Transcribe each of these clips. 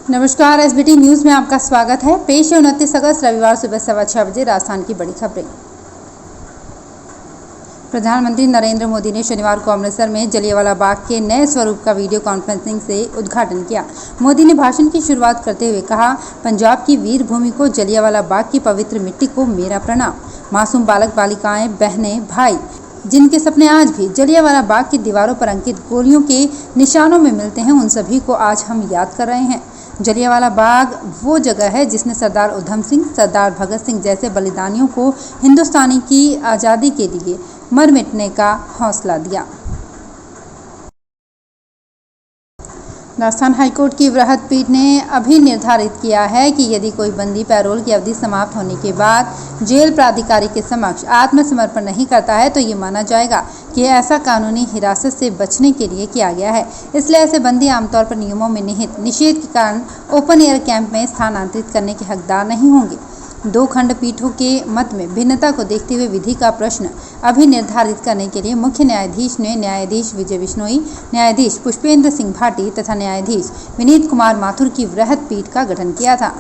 नमस्कार, SBT news में आपका स्वागत है। पेश है 29 अगस्त रविवार सुबह 6:15 बजे राजस्थान की बड़ी खबरें। प्रधानमंत्री नरेंद्र मोदी ने शनिवार को अमृतसर में जलियांवाला बाग के नए स्वरूप का वीडियो कॉन्फ्रेंसिंग से उद्घाटन किया। मोदी ने भाषण की शुरुआत करते हुए कहा, पंजाब की वीर भूमि को, जलियांवाला बाग की पवित्र मिट्टी को मेरा प्रणाम। मासूम बालक बालिकाएं, बहनें, भाई जिनके सपने आज भी जलियांवाला बाग की दीवारों पर अंकित गोलियों के निशानों में मिलते हैं, उन सभी को आज हम याद कर रहे हैं। जलियांवाला बाग वो जगह है जिसने सरदार उधम सिंह, सरदार भगत सिंह जैसे बलिदानियों को हिंदुस्तानी की आज़ादी के लिए मर मिटने का हौसला दिया। राजस्थान हाईकोर्ट की वृहद पीठ ने अभी निर्धारित किया है कि यदि कोई बंदी पैरोल की अवधि समाप्त होने के बाद जेल प्राधिकारी के समक्ष आत्मसमर्पण नहीं करता है तो ये माना जाएगा कि ऐसा कानूनी हिरासत से बचने के लिए किया गया है। इसलिए ऐसे बंदी आमतौर पर नियमों में निहित निषेध के कारण ओपन एयर कैंप में स्थानांतरित करने के हकदार नहीं होंगे। 2 खंडपीठों के मत में भिन्नता को देखते हुए विधि का प्रश्न अभी निर्धारित करने के लिए मुख्य न्यायाधीश ने न्यायाधीश विजय बिश्नोई, न्यायाधीश पुष्पेंद्र सिंह भाटी तथा न्यायाधीश विनीत कुमार माथुर की वृहद पीठ का गठन किया था।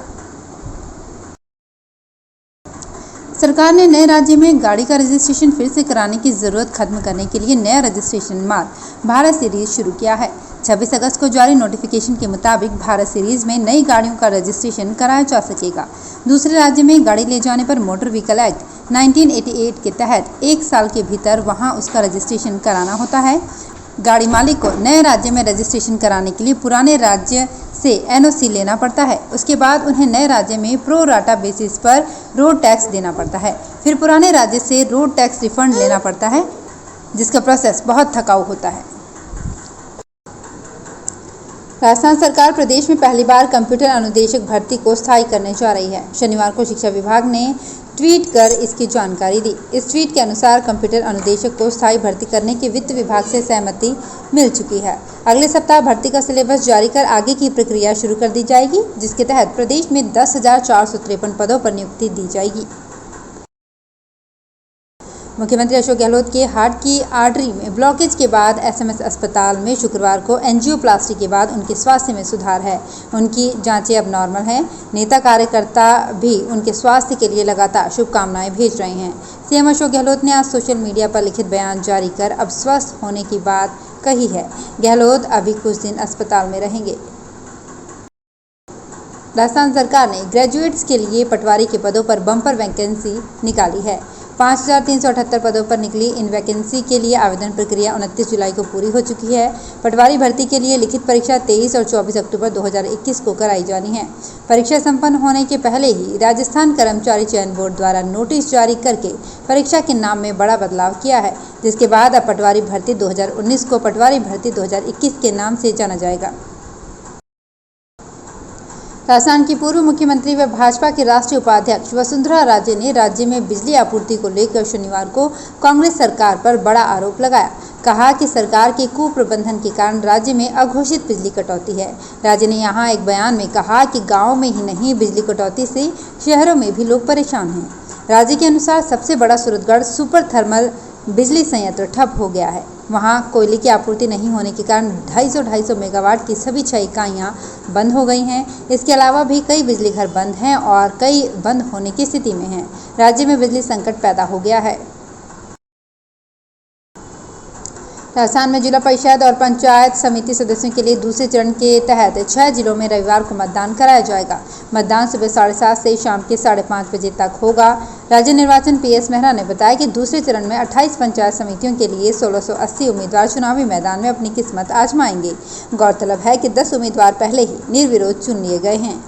सरकार ने नए राज्य में गाड़ी का रजिस्ट्रेशन फिर से कराने की जरूरत खत्म करने के लिए नया रजिस्ट्रेशन मार्ग भारत सीरीज शुरू किया है। 26 अगस्त को जारी नोटिफिकेशन के मुताबिक भारत सीरीज में नई गाड़ियों का रजिस्ट्रेशन कराया जा सकेगा। दूसरे राज्य में गाड़ी ले जाने पर मोटर व्हीकल एक्ट 1988 के तहत 1 साल के भीतर वहां उसका रजिस्ट्रेशन कराना होता है। गाड़ी मालिक को नए राज्य में रजिस्ट्रेशन कराने के लिए पुराने राज्य से एनओसी लेना पड़ता है। उसके बाद उन्हें नए राज्य में प्रो राटा बेसिस पर रोड टैक्स देना पड़ता है। फिर पुराने राज्य से रोड टैक्स रिफंड लेना पड़ता है, जिसका प्रोसेस बहुत थकाऊ होता है। राजस्थान सरकार प्रदेश में पहली बार कंप्यूटर अनुदेशक भर्ती को स्थायी करने जा रही है। शनिवार को शिक्षा विभाग ने ट्वीट कर इसकी जानकारी दी। इस ट्वीट के अनुसार कंप्यूटर अनुदेशक को स्थायी भर्ती करने की वित्त विभाग से सहमति मिल चुकी है। अगले सप्ताह भर्ती का सिलेबस जारी कर आगे की प्रक्रिया शुरू कर दी जाएगी, जिसके तहत प्रदेश में 10,453 पदों पर नियुक्ति दी जाएगी। मुख्यमंत्री अशोक गहलोत के हार्ट की आर्टरी में ब्लॉकेज के बाद एसएमएस अस्पताल में शुक्रवार को एंजियोप्लास्टी के बाद उनके स्वास्थ्य में सुधार है। उनकी जांचें अब नॉर्मल हैं। नेता कार्यकर्ता भी उनके स्वास्थ्य के लिए लगातार शुभकामनाएं भेज रहे हैं। सीएम अशोक गहलोत ने आज सोशल मीडिया पर लिखित बयान जारी कर अब स्वस्थ होने की बात कही है। गहलोत अभी कुछ दिन अस्पताल में रहेंगे। राजस्थान सरकार ने ग्रेजुएट्स के लिए पटवारी के पदों पर बम्पर वैकेंसी निकाली है। 5,378 पदों पर निकली इन वैकेंसी के लिए आवेदन प्रक्रिया 29 जुलाई को पूरी हो चुकी है। पटवारी भर्ती के लिए लिखित परीक्षा 23 और 24 अक्टूबर 2021 को कराई जानी है। परीक्षा संपन्न होने के पहले ही राजस्थान कर्मचारी चयन बोर्ड द्वारा नोटिस जारी करके परीक्षा के नाम में बड़ा बदलाव किया है, जिसके बाद अब पटवारी भर्ती 2019 को पटवारी भर्ती 2021 के नाम से जाना जाएगा। राजस्थान की पूर्व मुख्यमंत्री व भाजपा के राष्ट्रीय उपाध्यक्ष वसुंधरा राजे ने राज्य में बिजली आपूर्ति को लेकर शनिवार को कांग्रेस सरकार पर बड़ा आरोप लगाया। कहा कि सरकार के कुप्रबंधन के कारण राज्य में अघोषित बिजली कटौती है। राज्य ने यहां एक बयान में कहा कि गांव में ही नहीं, बिजली कटौती से शहरों में भी लोग परेशान हैं। राज्य के अनुसार सबसे बड़ा सूरतगढ़ सुपर थर्मल बिजली संयंत्र ठप हो गया है। वहां कोयले की आपूर्ति नहीं होने के कारण 250 मेगावाट की सभी 6 इकाइयां बंद हो गई हैं। इसके अलावा भी कई बिजली घर बंद हैं और कई बंद होने की स्थिति में हैं। राज्य में बिजली संकट पैदा हो गया है। राजस्थान में जिला परिषद और पंचायत समिति सदस्यों के लिए दूसरे चरण के तहत 6 जिलों में रविवार को मतदान कराया जाएगा। मतदान सुबह 7:30 से शाम के 5:30 बजे तक होगा। राज्य निर्वाचन पीएस मेहरा ने बताया कि दूसरे चरण में 28 पंचायत समितियों के लिए 1680 उम्मीदवार चुनावी मैदान में अपनी किस्मत आजमाएंगे। गौरतलब है कि 10 उम्मीदवार पहले ही निर्विरोध चुन लिए गए हैं।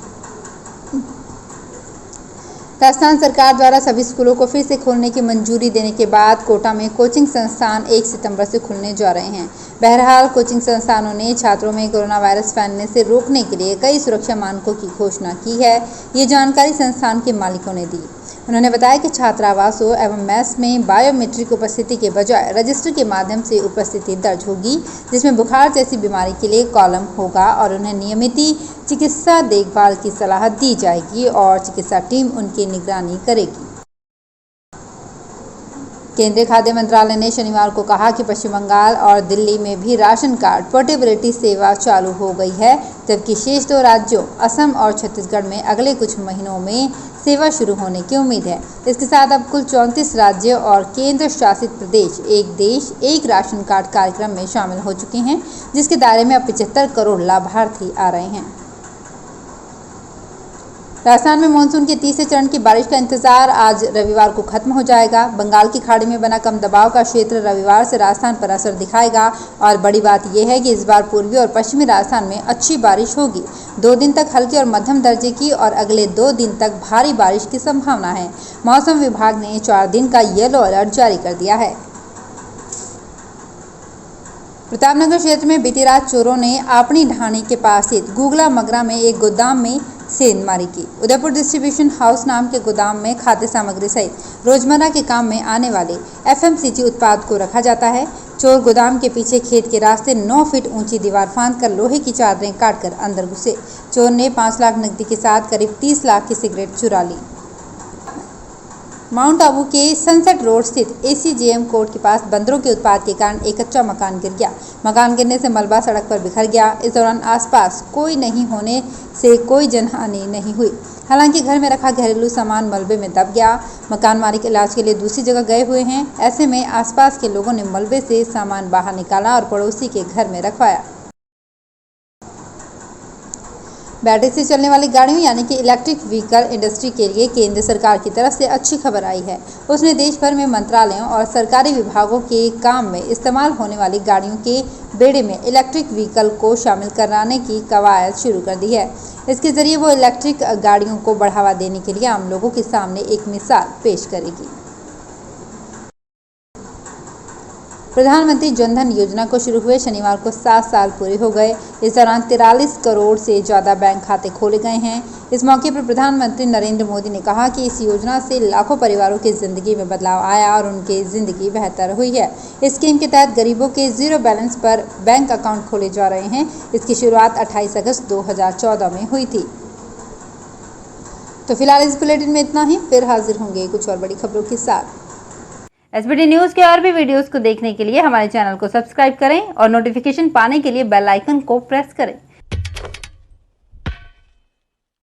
राजस्थान सरकार द्वारा सभी स्कूलों को फिर से खोलने की मंजूरी देने के बाद कोटा में कोचिंग संस्थान 1 सितंबर से खुलने जा रहे हैं। बहरहाल कोचिंग संस्थानों ने छात्रों में कोरोना वायरस फैलने से रोकने के लिए कई सुरक्षा मानकों की घोषणा की है। ये जानकारी संस्थान के मालिकों ने दी। उन्होंने बताया कि छात्रावासों एवं मेस में बायोमेट्रिक उपस्थिति के बजाय रजिस्टर के माध्यम से उपस्थिति दर्ज होगी, जिसमें बुखार जैसी बीमारी के लिए कॉलम होगा और उन्हें नियमित चिकित्सा देखभाल की सलाह दी जाएगी और चिकित्सा टीम उनकी निगरानी करेगी। केंद्रीय खाद्य मंत्रालय ने शनिवार को कहा कि पश्चिम बंगाल और दिल्ली में भी राशन कार्ड पोर्टेबिलिटी सेवा चालू हो गई है, जबकि शेष 2 राज्यों असम और छत्तीसगढ़ में अगले कुछ महीनों में सेवा शुरू होने की उम्मीद है। इसके साथ अब कुल 34 राज्य और केंद्र शासित प्रदेश एक देश एक राशन कार्ड कार्यक्रम में शामिल हो चुके हैं, जिसके दायरे में अब 75 करोड़ लाभार्थी आ रहे हैं। राजस्थान में मानसून के तीसरे चरण की बारिश का इंतजार आज रविवार को खत्म हो जाएगा। बंगाल की खाड़ी में बना कम दबाव का क्षेत्र रविवार से राजस्थान पर असर दिखाएगा और बड़ी बात यह है कि इस बार पूर्वी और पश्चिमी राजस्थान में अच्छी बारिश होगी। 2 दिन तक हल्की और मध्यम दर्जे की और अगले 2 दिन तक भारी बारिश की संभावना है। मौसम विभाग ने 4 दिन का येलो अलर्ट जारी कर दिया है। प्रतापनगर क्षेत्र में बीती रात चोरों ने आपनी ढाणी के पास स्थित गुगला मगरा में एक गोदाम में सेंधमारी की। उदयपुर डिस्ट्रीब्यूशन हाउस नाम के गोदाम में खाद्य सामग्री सहित रोजमर्रा के काम में आने वाले FMCG उत्पाद को रखा जाता है। चोर गोदाम के पीछे खेत के रास्ते 9 फीट ऊंची दीवार फांदकर लोहे की चादरें काटकर अंदर घुसे। चोर ने 5 लाख नकदी के साथ करीब 30 लाख की सिगरेट चुरा ली। माउंट आबू के सनसेट रोड स्थित ACJM कोर्ट के पास बंदरों के उत्पात के कारण एक कच्चा मकान गिर गया। मकान गिरने से मलबा सड़क पर बिखर गया। इस दौरान आसपास कोई नहीं होने से कोई जनहानि नहीं हुई। हालांकि घर में रखा घरेलू सामान मलबे में दब गया। मकान मालिक इलाज के लिए दूसरी जगह गए हुए हैं। ऐसे में आसपास के लोगों ने मलबे से सामान बाहर निकाला और पड़ोसी के घर में रखवाया। बैटरी से चलने वाली गाड़ियों यानी कि इलेक्ट्रिक व्हीकल इंडस्ट्री के लिए केंद्र सरकार की तरफ से अच्छी खबर आई है। उसने देश भर में मंत्रालयों और सरकारी विभागों के काम में इस्तेमाल होने वाली गाड़ियों के बेड़े में इलेक्ट्रिक व्हीकल को शामिल कराने की कवायद शुरू कर दी है। इसके जरिए वो इलेक्ट्रिक गाड़ियों को बढ़ावा देने के लिए आम लोगों के सामने एक मिसाल पेश करेगी। प्रधानमंत्री जनधन योजना को शुरू हुए शनिवार को 7 साल पूरे हो गए। इस दौरान 43 करोड़ से ज़्यादा बैंक खाते खोले गए हैं। इस मौके पर प्रधानमंत्री नरेंद्र मोदी ने कहा कि इस योजना से लाखों परिवारों की ज़िंदगी में बदलाव आया और उनकी ज़िंदगी बेहतर हुई है। इस स्कीम के तहत गरीबों के 0 बैलेंस पर बैंक अकाउंट खोले जा रहे हैं। इसकी शुरुआत 28 अगस्त 2014 में हुई थी। तो फिलहाल इस बुलेटिन में इतना ही। फिर हाजिर होंगे कुछ और बड़ी खबरों के साथ। SBT न्यूज़ के और भी वीडियोस को देखने के लिए हमारे चैनल को सब्सक्राइब करें और नोटिफिकेशन पाने के लिए बेल आइकन को प्रेस करें।